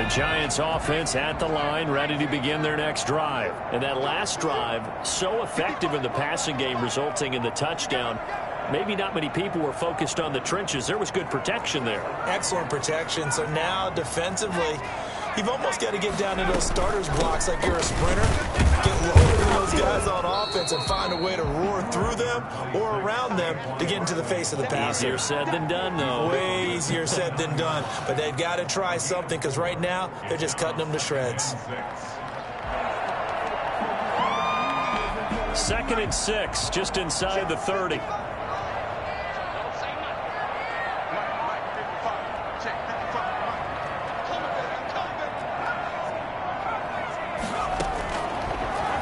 The Giants offense at the line, ready to begin their next drive. And that last drive, so effective in the passing game, resulting in the touchdown. Maybe not many people were focused on the trenches. There was good protection there. Excellent protection. So now defensively, you've almost got to get down into those starters blocks like you're a sprinter. Get lower than those guys on offense and find a way to roar through them or around them to get into the face of the passer. Easier said than done, though. Way easier said than done. But they've got to try something because right now they're just cutting them to shreds. 2nd and 6, just inside the 30.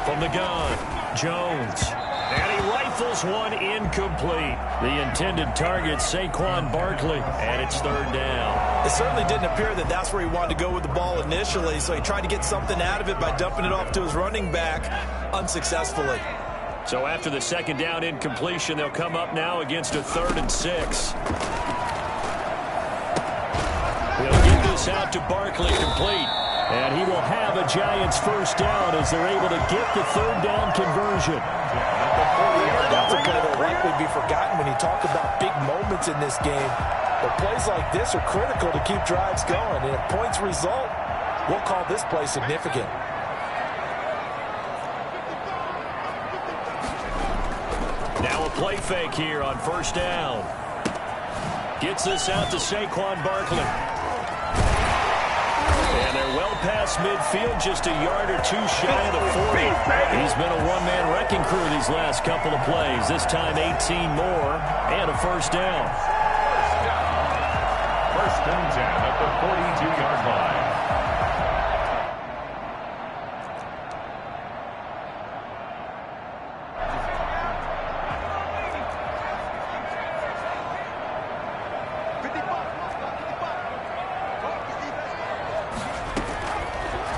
From the gun, Jones. And he rifles one incomplete. The intended target, Saquon Barkley, and it's 3rd down. It certainly didn't appear that that's where he wanted to go with the ball initially, so he tried to get something out of it by dumping it off to his running back unsuccessful. So after the 2nd down incompletion, they'll come up now against a 3rd and 6. They'll get this out to Barkley complete. And he will have a Giants 1st down as they're able to get the 3rd down conversion. That's a play that will likely be forgotten when you talk about big moments in this game. But plays like this are critical to keep drives going. And if points result, we'll call this play significant. Now a play fake here on 1st down. Gets this out to Saquon Barkley. And they're well past midfield, just a yard or two shy of the 40. He's been a one-man wrecking crew these last couple of plays. This time 18 more and a 1st down. 1st and 10 at the 42-yard line.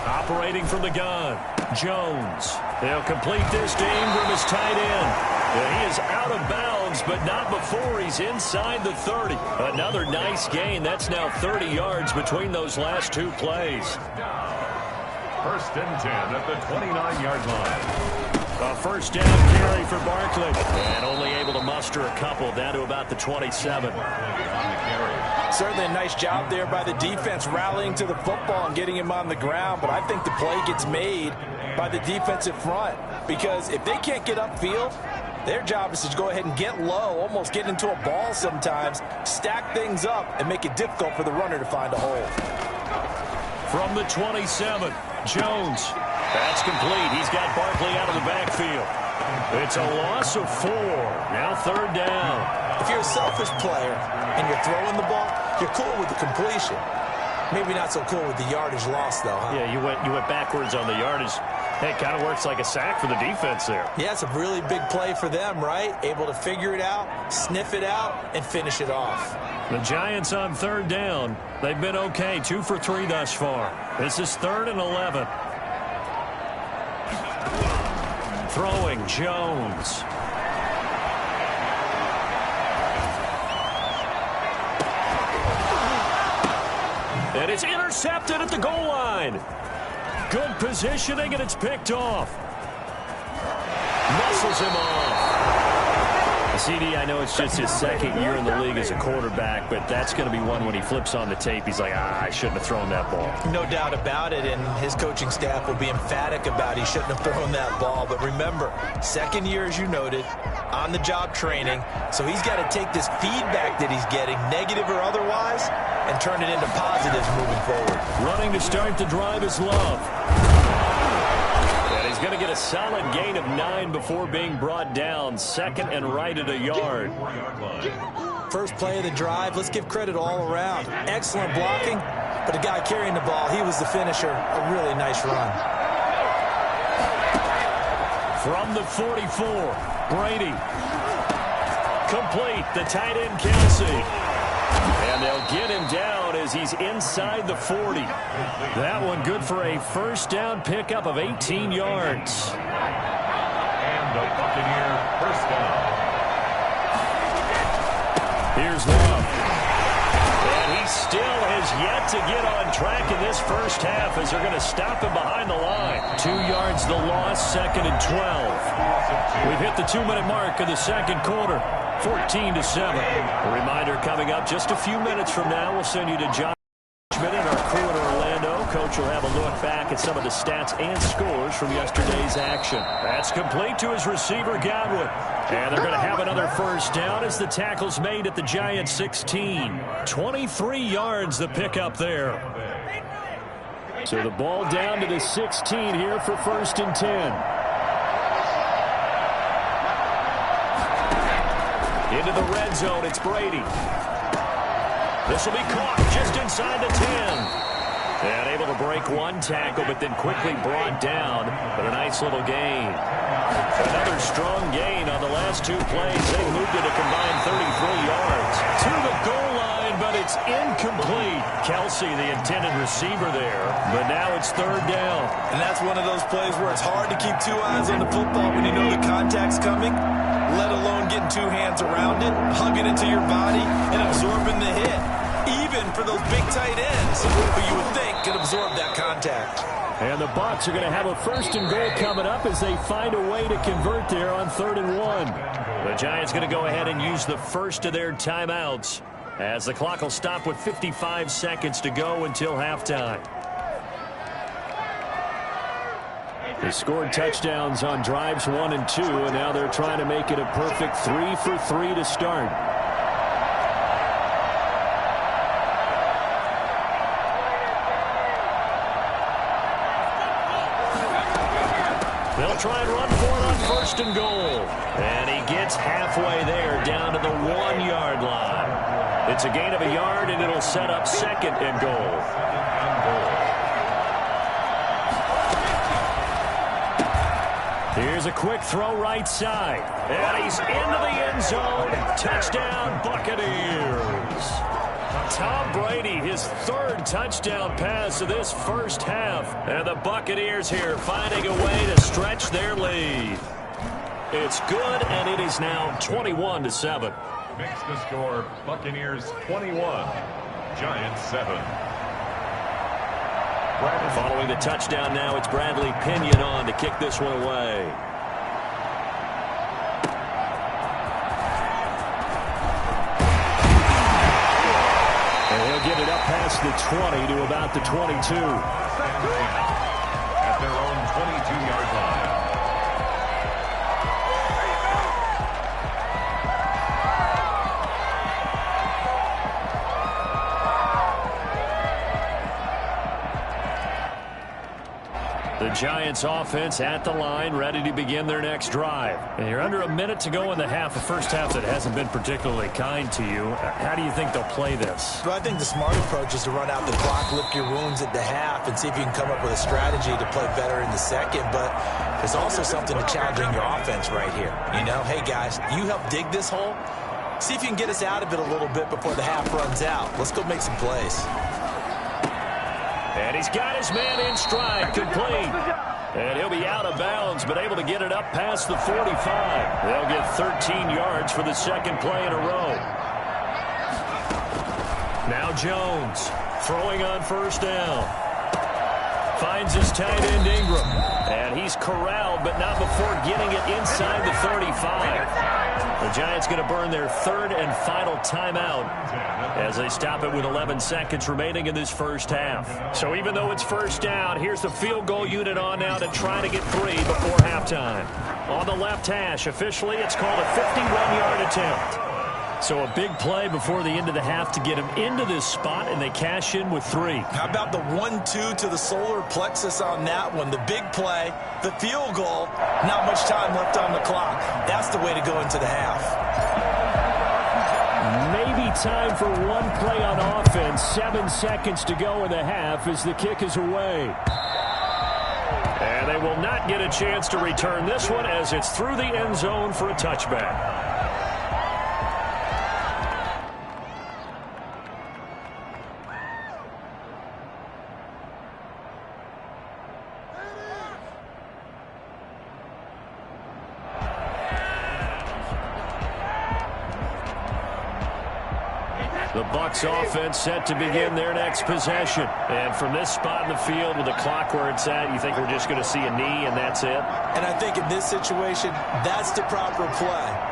Operating from the gun, Jones. They'll complete this to Ingram as tight end. He is out of bounds, but not before he's inside the 30. Another nice gain. That's now 30 yards between those last two plays. 1st and 10 at the 29-yard line. A 1st down carry for Barkley. And only able to muster a couple down to about the 27. Certainly a nice job there by the defense rallying to the football and getting him on the ground. But I think the play gets made by the defensive front. Because if they can't get upfield, their job is to go ahead and get low, almost get into a ball sometimes, stack things up, and make it difficult for the runner to find a hole. From the 27, Jones. That's complete. He's got Barkley out of the backfield. It's a loss of 4. Now 3rd down. If you're a selfish player and you're throwing the ball, you're cool with the completion. Maybe not so cool with the yardage loss, though, huh? Yeah, you went backwards on the yardage. Hey, it kind of works like a sack for the defense there. Yeah, it's a really big play for them, right? Able to figure it out, sniff it out, and finish it off. The Giants on 3rd down. They've been okay, 2 for 3 thus far. This is 3rd and 11. Throwing, Jones. And it's intercepted at the goal line. Good positioning, and it's picked off. Muscles him off. CD, I know it's just his 2nd year in the league as a quarterback, but that's going to be one when he flips on the tape. He's like, I shouldn't have thrown that ball. No doubt about it, and his coaching staff will be emphatic about he shouldn't have thrown that ball. But remember, 2nd year, as you noted, on-the-job training, so he's got to take this feedback that he's getting, negative or otherwise, and turn it into positives moving forward. Running to start the drive is Love. And he's going to get a solid gain of 9 before being brought down. 2nd and right at a yard. First play of the drive, let's give credit all around. Excellent blocking, but the guy carrying the ball, he was the finisher. A really nice run. From the 44, Brady. Complete, the tight end Kelsey. And they'll get him down as he's inside the 40. That one good for a 1st down pickup of 18 yards. And the Buccaneer 1st down. Here's Love. And he still has has yet to get on track in this first half as they're going to stop him behind the line. 2 yards the loss, 2nd and 12. We've hit the 2-minute mark of the second quarter, 14-7. A reminder coming up just a few minutes from now. We'll send you to John Schmidt and our crew in Orlando. Coach will have a look back at some of the stats and scores from yesterday's action. That's complete to his receiver, Godwin. And they're going to have another first down as the tackle's made at the Giants' 16. 23 yards the pickup there. So the ball down to the 16 here for 1st and 10. Into the red zone, it's Brady. This will be caught just inside the 10. And able to break one tackle, but then quickly brought down. But a nice little gain. Another strong gain on the last 2 plays. They moved it a combined 33 yards. To the goal line, but it's incomplete. Kelsey, the intended receiver there. But now it's 3rd down. And that's one of those plays where it's hard to keep 2 eyes on the football when you know the contact's coming, let alone getting 2 hands around it, hugging it to your body, and absorbing the hit. Even for those big tight ends who you would think could absorb that contact. And the Bucs are going to have a 1st and goal coming up as they find a way to convert there on 3rd and 1. The Giants going to go ahead and use the first of their timeouts as the clock will stop with 55 seconds to go until halftime. They scored touchdowns on drives 1 and 2, and now they're trying to make it a perfect 3 for 3 to start. They'll try and run for it on 1st and goal. And he gets halfway there down to the 1-yard line. It's a gain of a yard, and it'll set up 2nd and goal. Here's a quick throw right side. And he's into the end zone. Touchdown, Buccaneers. Tom Brady, his 3rd touchdown pass of this first half. And the Buccaneers here finding a way to stretch their lead. It's good, and it is now 21-7. Makes the score Buccaneers 21, Giants 7. Following the touchdown now, it's Bradley Pinion on to kick this one away. Get it up past the 20 to about the 22. At their own 22-yard line. The Giants offense at the line, ready to begin their next drive. And you're under a minute to go in the half, a first half that hasn't been particularly kind to you. How do you think they'll play this? Well, I think the smart approach is to run out the clock, lick your wounds at the half, and see if you can come up with a strategy to play better in the second. But there's also something to challenging your offense right here. You know, hey, guys, you help dig this hole. See if you can get us out of it a little bit before the half runs out. Let's go make some plays. And he's got his man in stride, complete. And he'll be out of bounds, but able to get it up past the 45. They'll get 13 yards for the 2nd play in a row. Now Jones, throwing on 1st down. Finds his tight end Ingram. And he's corralled, but not before getting it inside the 35. The Giants going to burn their 3rd and final timeout as they stop it with 11 seconds remaining in this first half. So even though it's 1st down, here's the field goal unit on now to try to get 3 before halftime. On the left hash, officially it's called a 51-yard attempt. So a big play before the end of the half to get him into this spot, and they cash in with 3. How about the 1-2 to the solar plexus on that one? The big play, the field goal, not much time left on the clock. That's the way to go into the half. Maybe time for one play on offense. 7 seconds to go in the half as the kick is away. And they will not get a chance to return this one as it's through the end zone for a touchback. The The Bucs offense set to begin their next possession. And from this spot in the field with the clock where it's at, you think we're just going to see a knee and that's it? And I think in this situation, that's the proper play.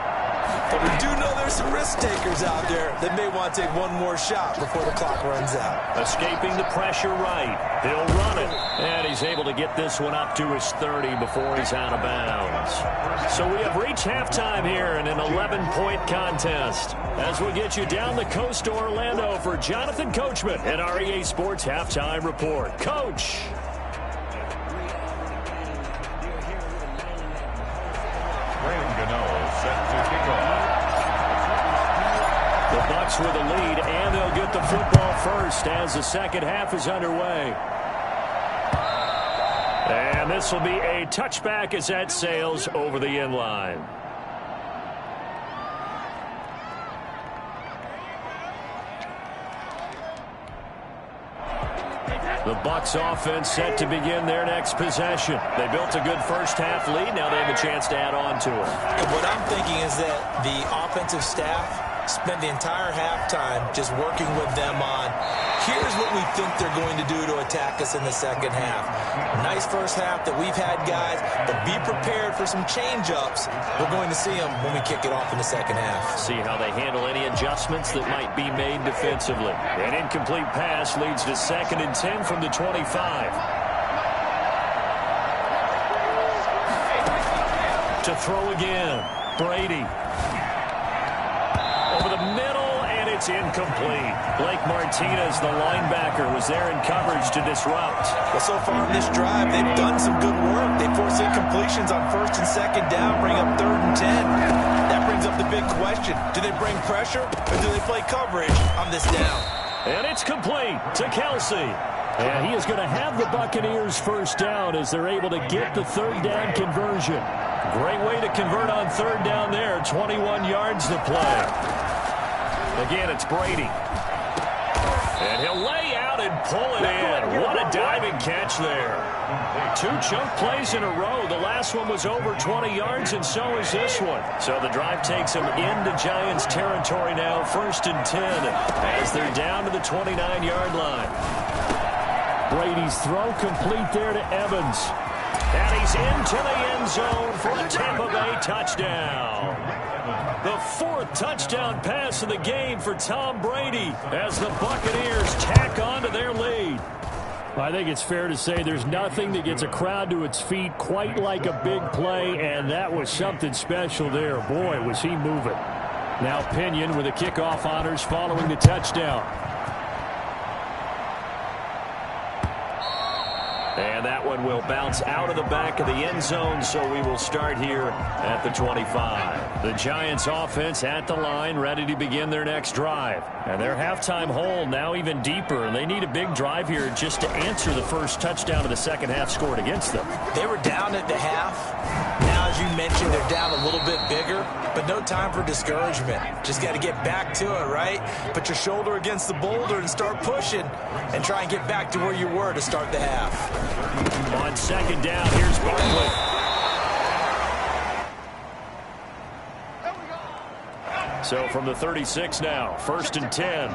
But we do know there's some risk takers out there that may want to take one more shot before the clock runs out. Escaping the pressure right. He'll run it. And he's able to get this one up to his 30 before he's out of bounds. So we have reached halftime here in an 11-point contest. As we get you down the coast to Orlando for Jonathan Coachman and our EA Sports Halftime Report. Coach. Graham Gano set to kick off. The Bucs with a lead, and they'll get the football first as the second half is underway. And this will be a touchback as that sails over the end line. The Bucs offense set to begin their next possession. They built a good first half lead. Now they have a chance to add on to it. And what I'm thinking is that the offensive staff spent the entire halftime just working with them on, here's what we think they're going to do to attack us in the second half. Nice first half that we've had, guys, but be prepared for some change-ups. We're going to see them when we kick it off in the second half. See how they handle any adjustments that might be made defensively. An incomplete pass leads to 2nd and 10 from the 25. To throw again, Brady. Over the middle, and it's incomplete. Blake Martinez, the linebacker, was there in coverage to disrupt. Well, so far in this drive, they've done some good work. They force incompletions on 1st and 2nd down, bring up 3rd and 10. That brings up the big question. Do they bring pressure, or do they play coverage on this down? And it's complete to Kelsey. And he is going to have the Buccaneers first down as they're able to get the 3rd down conversion. Great way to convert on 3rd down there. 21 yards to play. Again, it's Brady. And he'll lay out and pull it in. What a diving catch there. 2 chunk plays in a row. The last one was over 20 yards, and so is this one. So the drive takes them into Giants territory now, 1st and 10, as they're down to the 29-yard line. Brady's throw complete there to Evans. And he's into the end zone for a Tampa Bay touchdown. The 4th touchdown pass of the game for Tom Brady as the Buccaneers tack on to their lead. I think it's fair to say there's nothing that gets a crowd to its feet quite like a big play, and that was something special there. Boy, was he moving. Now Pinion with the kickoff honors following the touchdown. And that one will bounce out of the back of the end zone, so we will start here at the 25. The Giants offense at the line, ready to begin their next drive. And their halftime hole now even deeper, and they need a big drive here just to answer the first touchdown of the second half scored against them. They were down at the half. Now, as you mentioned, they're down a little bit bigger, but no time for discouragement. Just got to get back to it, right? Put your shoulder against the boulder and start pushing and try and get back to where you were to start the half. On 2nd down, here's Barkley. So from the 36 now, 1st and 10.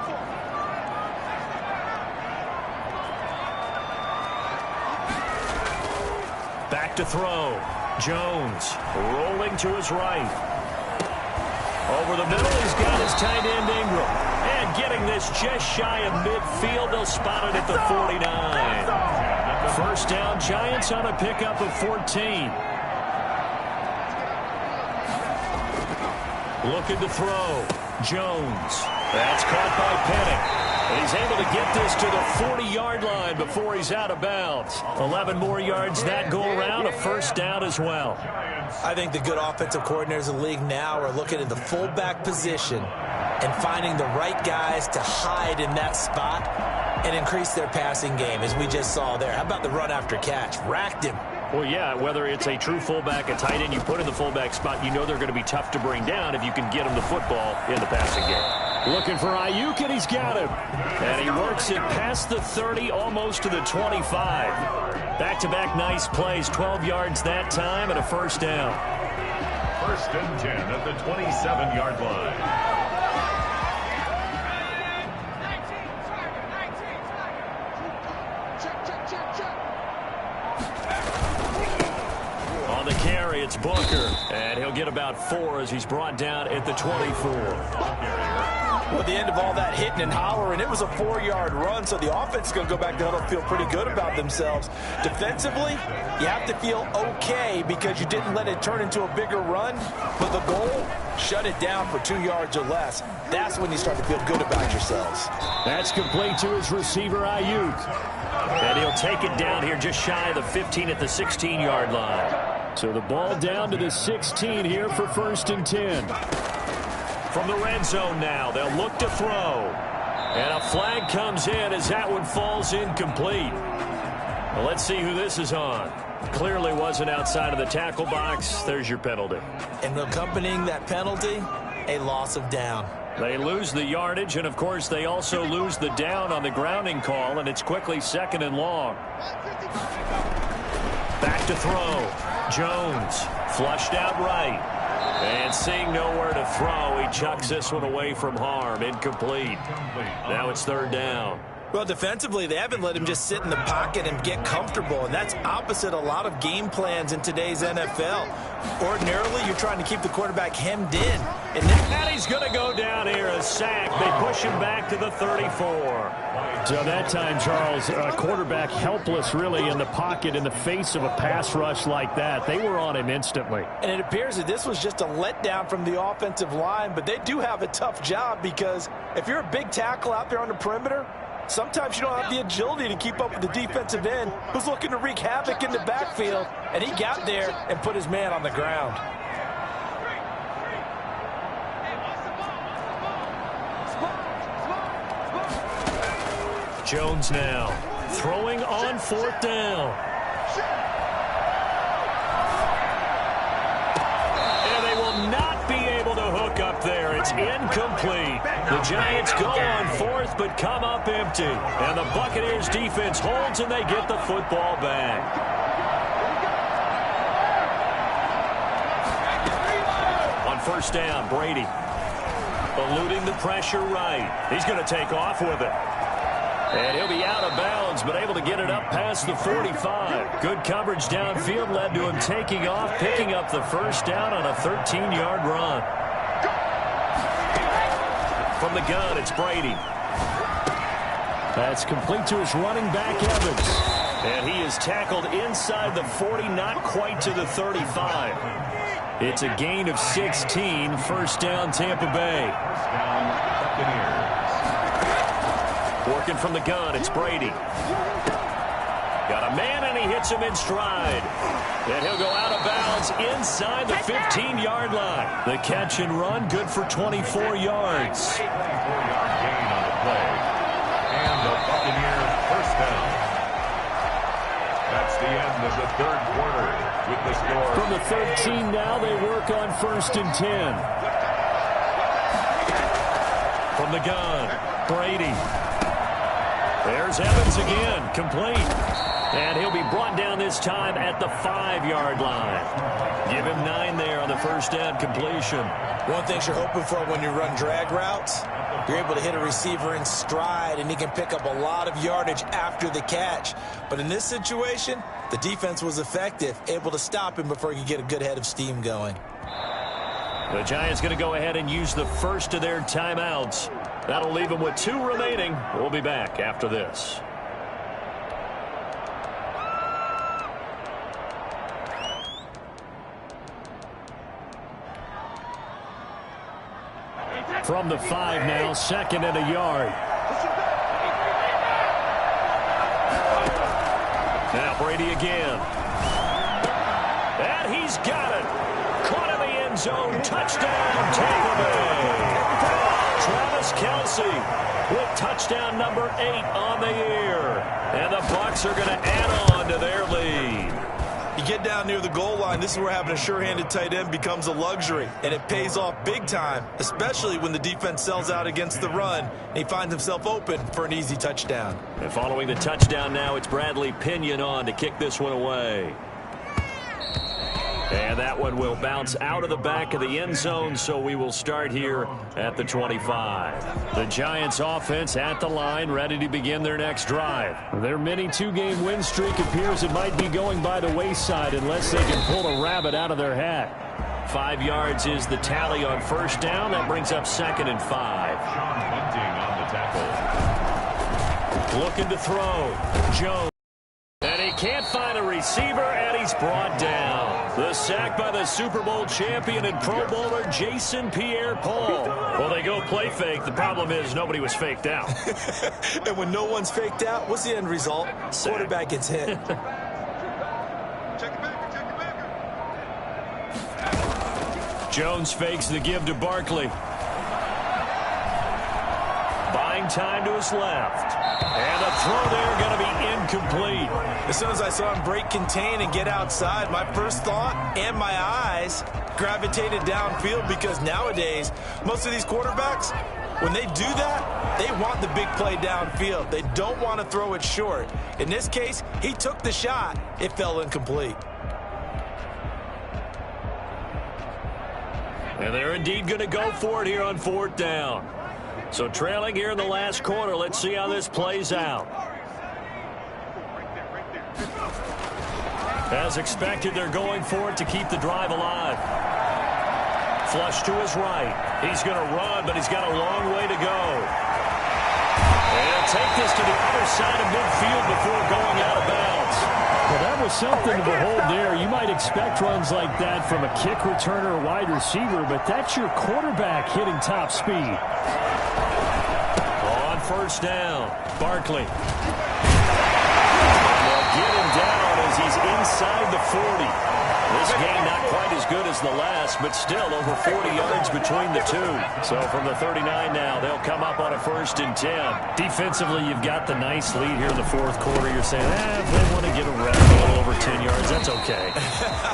Back to throw. Jones rolling to his right. Over the middle, he's got his tight end Ingram. And getting this just shy of midfield, they'll spot it at the 49. First down, Giants on a pickup of 14. Looking to throw. Jones. That's caught by Penning. And he's able to get this to the 40-yard line before he's out of bounds. 11 more yards that go around, a first down as well. I think the good offensive coordinators in the league now are looking at the fullback position and finding the right guys to hide in that spot and increase their passing game, as we just saw there. How about the run after catch? Racked him. Well, yeah, whether it's a true fullback, a tight end you put in the fullback spot, you know they're going to be tough to bring down if you can get them the football in the passing game. Looking for Ayuk, and he's got him. And he works it past the 30, almost to the 25. Back-to-back nice plays, 12 yards that time, and a first down. 1st and 10 at the 27-yard line. about 4 as he's brought down at the 24. Well, at the end of all that hitting and hollering, it was a 4-yard run, so the offense is going to go back to huddle and feel pretty good about themselves. Defensively, you have to feel okay because you didn't let it turn into a bigger run, but the goal, shut it down for 2 yards or less. That's when you start to feel good about yourselves. That's complete to his receiver, Ayuk. And he'll take it down here just shy of the 15 at the 16-yard line. So the ball down to the 16 here for 1st and 10. From the red zone now, they'll look to throw. And a flag comes in as that one falls incomplete. Well, let's see who this is on. Clearly wasn't outside of the tackle box. There's your penalty. And accompanying that penalty, a loss of down. They lose the yardage, and, of course, they also lose the down on the grounding call, and it's quickly 2nd and long. Back to throw. Jones flushed out right. And seeing nowhere to throw, he chucks this one away from harm. Incomplete. Now it's 3rd down. Well, defensively, they haven't let him just sit in the pocket and get comfortable, and that's opposite a lot of game plans in today's NFL. Ordinarily, you're trying to keep the quarterback hemmed in. And he's going to go down here, a sack. They push him back to the 34. So that time, Charles, quarterback helpless really in the pocket in the face of a pass rush like that. They were on him instantly. And it appears that this was just a letdown from the offensive line, but they do have a tough job because if you're a big tackle out there on the perimeter, sometimes you don't have the agility to keep up with the defensive end who's looking to wreak havoc in the backfield, and he got there and put his man on the ground. Jones now throwing on 4th down. And they will not be able to hook up there. It's incomplete. The Giants go on 4th but come up empty. And the Buccaneers defense holds and they get the football back. On 1st down, Brady eluding the pressure right. He's going to take off with it. And he'll be out of bounds, but able to get it up past the 45. Good coverage downfield led to him taking off, picking up the 1st down on a 13-yard run. From the gun, it's Brady. That's complete to his running back, Evans. And he is tackled inside the 40, not quite to the 35. It's a gain of 16, 1st down, Tampa Bay. 1st down, Buccaneers. Working from the gun, it's Brady. Got a man, and he hits him in stride. And he'll go out of bounds inside the 15-yard line. The catch and run, good for 24 yards. 24-yard gain on the play. And the Buccaneers 1st down. That's the end of the 3rd quarter with the score. From the 13 now, they work on 1st and 10. From the gun, Brady. There's Evans again, complete. And he'll be brought down this time at the 5-yard line. Give him 9 there on the 1st down completion. One thing you're hoping for when you run drag routes, you're able to hit a receiver in stride, and he can pick up a lot of yardage after the catch. But in this situation, the defense was effective, able to stop him before he could get a good head of steam going. The Giants going to go ahead and use the first of their timeouts. That'll leave them with 2 remaining. We'll be back after this. From the 5 now, 2nd and a yard. Now Brady again. And he's got it. Caught in the end zone. Touchdown, Tampa Bay. Travis Kelce with touchdown number 8 on the year. And the Bucs are going to add on to their lead. You get down near the goal line, this is where having a sure-handed tight end becomes a luxury, and it pays off big time, especially when the defense sells out against the run, and he finds himself open for an easy touchdown. And following the touchdown now, it's Bradley Pinion on to kick this one away. And that one will bounce out of the back of the end zone, so we will start here at the 25. The Giants offense at the line, ready to begin their next drive. Their mini 2-game win streak appears it might be going by the wayside unless they can pull a rabbit out of their hat. 5 yards is the tally on first down. That brings up 2nd and 5. Sean Bunting on the tackle. Looking to throw. Jones. And he can't find a receiver, and he's brought down. The sack by the Super Bowl champion and Pro Bowler Jason Pierre-Paul. Well, they go play fake. The problem is nobody was faked out. And when no one's faked out, what's the end result? Sack. Quarterback gets hit. Jones fakes the give to Barkley. Buying time to his left. And the throw there going to be incomplete. As soon as I saw him break contain and get outside, my first thought and my eyes gravitated downfield, because nowadays, most of these quarterbacks, when they do that, they want the big play downfield. They don't want to throw it short. In this case, he took the shot. It fell incomplete. And they're indeed going to go for it here on 4th down. So trailing here in the last quarter. Let's see how this plays out. As expected, they're going for it to keep the drive alive. Flush to his right. He's going to run, but he's got a long way to go. And he'll take this to the other side of midfield before going out of bounds. Well, that was something to behold there. You might expect runs like that from a kick returner or wide receiver, but that's your quarterback hitting top speed. On first down, Barkley. And they'll get him down as he's inside the 40. This game not quite as good as the last, but still over 40 yards between the two. So from the 39 now, they'll come up on a 1st and 10. Defensively, you've got the nice lead here in the 4th quarter. You're saying, if they want to get a run a little over 10 yards, that's okay.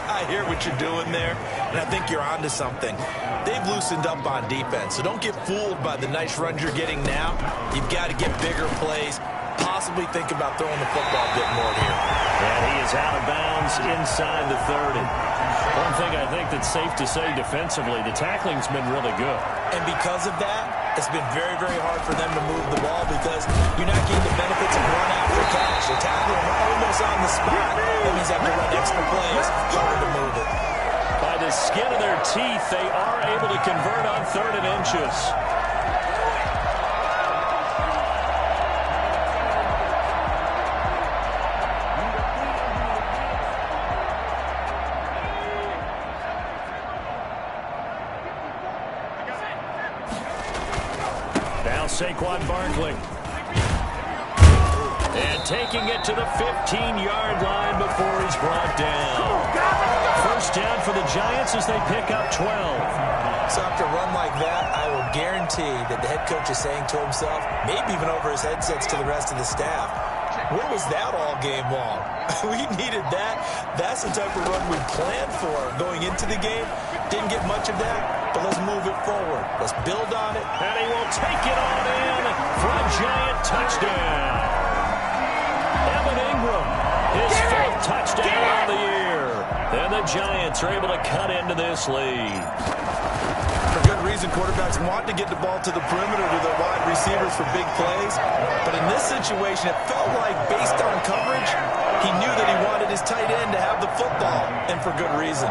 I hear what you're doing there, and I think you're onto something. They've loosened up on defense, so don't get fooled by the nice runs you're getting now. You've got to get bigger plays. Possibly think about throwing the football a bit more here. And he is out of bounds inside the 30. One thing I think that's safe to say defensively, the tackling's been really good. And because of that, it's been very, very hard for them to move the ball, because you're not getting the benefits of run after catch. They're tackling almost on the spot. That means they have to run extra plays, harder to move it. By the skin of their teeth, they are able to convert on 3rd and inches. Saquon Barkley. And taking it to the 15-yard line before he's brought down. First down for the Giants as they pick up 12. So after a run like that, I will guarantee that the head coach is saying to himself, maybe even over his headsets to the rest of the staff, where was that all game long? We needed that. That's the type of run we planned for going into the game. Didn't get much of that, but let's move it forward. Let's build on it. And he will take it on in for a Giant touchdown. Evan Ingram, his 4th touchdown of the year. And the Giants are able to cut into this lead. For good reason, quarterbacks want to get the ball to the perimeter to their wide receivers for big plays. But in this situation, it felt like, based on coverage, he knew that he wanted his tight end to have the football, and for good reason.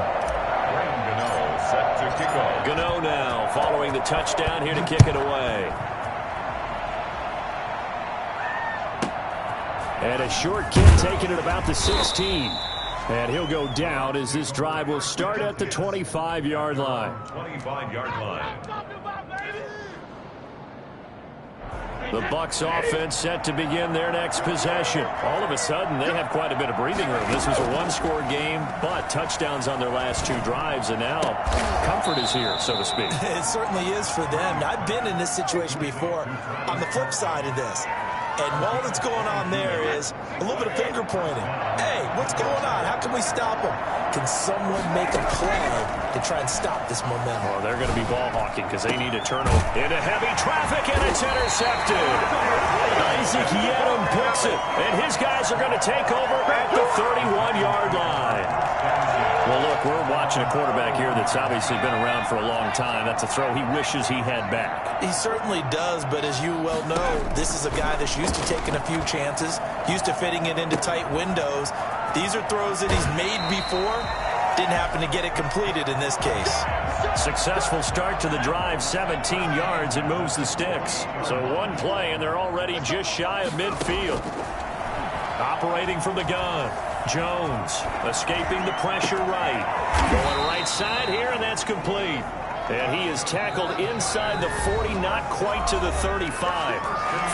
Set to kick off. Gano now following the touchdown here to kick it away. And a short kick taken at about the 16. And he'll go down as this drive will start at the 25-yard line. 25-yard line. The Bucs offense set to begin their next possession. All of a sudden, they have quite a bit of breathing room. This was a one-score game, but touchdowns on their last 2 drives, and now comfort is here, so to speak. It certainly is for them. I've been in this situation before on the flip side of this. And all that's going on there is a little bit of finger pointing. Hey, what's going on? How can we stop them? Can someone make a play to try and stop this momentum? Well, they're going to be ball hawking because they need a turnover. Into heavy traffic, and it's intercepted. Isaac Yiadom picks it, and his guys are going to take over at the 31-yard line. Well, look, we're watching a quarterback here that's obviously been around for a long time. That's a throw he wishes he had back. He certainly does, but as you well know, this is a guy that's used to taking a few chances, used to fitting it into tight windows. These are throws that he's made before, Didn't happen to get it completed in this case. Successful start to the drive, 17 yards, and moves the sticks. So one play, and they're already just shy of midfield. Operating from the gun, Jones escaping the pressure right. Going right side here, and that's complete. And he is tackled inside the 40, not quite to the 35.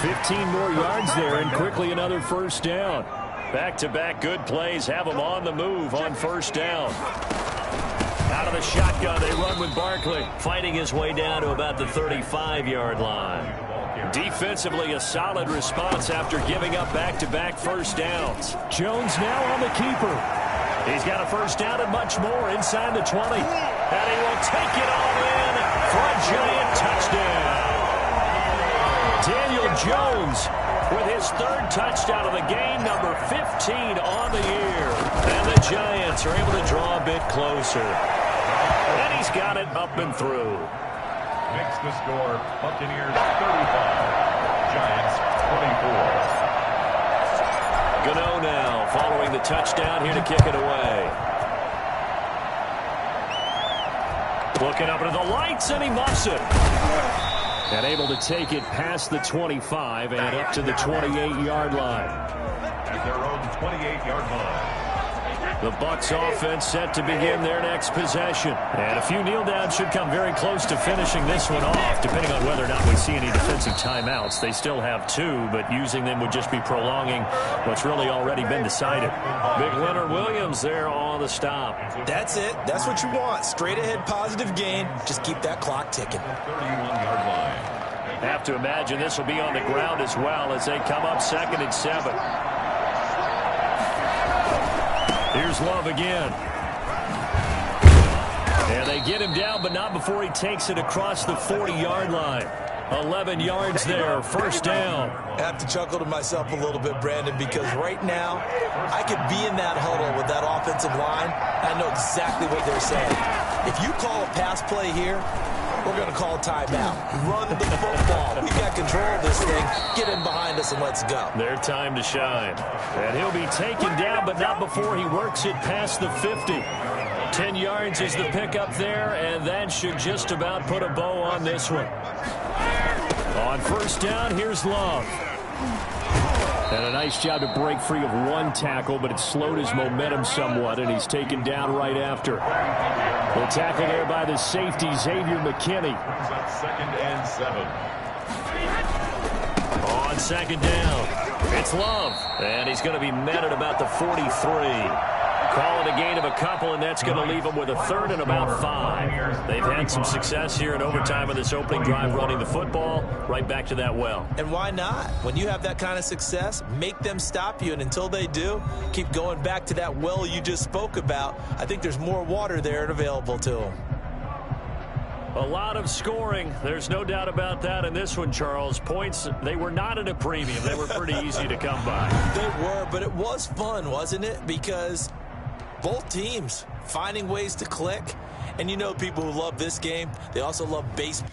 15 more yards there, and quickly another first down. Back-to-back good plays have him on the move on first down. Out of the shotgun, they run with Barkley, fighting his way down to about the 35-yard line. Defensively, a solid response after giving up back-to-back first downs. Jones now on the keeper. He's got a first down and much more inside the 20. And he will take it all in for a Giant touchdown. Daniel Jones with his third touchdown of the game, number 15 on the year. And the Giants are able to draw a bit closer. And he's got it up and through. Makes the score Buccaneers 35, Giants 24. Gano now following the touchdown here to kick it away. Looking up into the lights, and he muffs it. And able to take it past the 25 and up to the 28-yard line. At their own 28-yard line. The Bucs offense set to begin their next possession. And a few kneel downs should come very close to finishing this one off, depending on whether or not we see any defensive timeouts. They still have 2, but using them would just be prolonging what's really already been decided. Big Leonard Williams there on the stop. That's it. That's what you want. Straight ahead positive gain. Just keep that clock ticking. 31-yard line. Have to imagine this will be on the ground as well as they come up 2nd and 7. Here's Love again. And they get him down, but not before he takes it across the 40-yard line. 11 yards there, first down. I have to chuckle to myself a little bit, Brandon, because right now I could be in that huddle with that offensive line. I know exactly what they're saying. If you call a pass play here, we're going to call a timeout. Run the football. We've got control of this thing. Get him behind us and let's go. Their time to shine. And he'll be taken down, but not before he works it past the 50. 10 yards is the pickup there, and that should just about put a bow on this one. On first down, here's Love. And a nice job to break free of one tackle, but it slowed his momentum somewhat, and he's taken down right after. The tackle there by the safety, Xavier McKinney. 2nd and 7. On second down, it's Love. And he's going to be met at about the 43. Call it a gain of a couple, and that's going to leave them with a 3rd and about 5. They've had some success here in overtime in this opening drive running the football. Right back to that well. And why not? When you have that kind of success, make them stop you, and until they do, keep going back to that well you just spoke about. I think there's more water there and available to them. A lot of scoring. There's no doubt about that in this one, Charles. Points, they were not at a premium. They were pretty easy to come by. They were, but it was fun, wasn't it? Because both teams finding ways to click. And you know people who love this game, they also love baseball.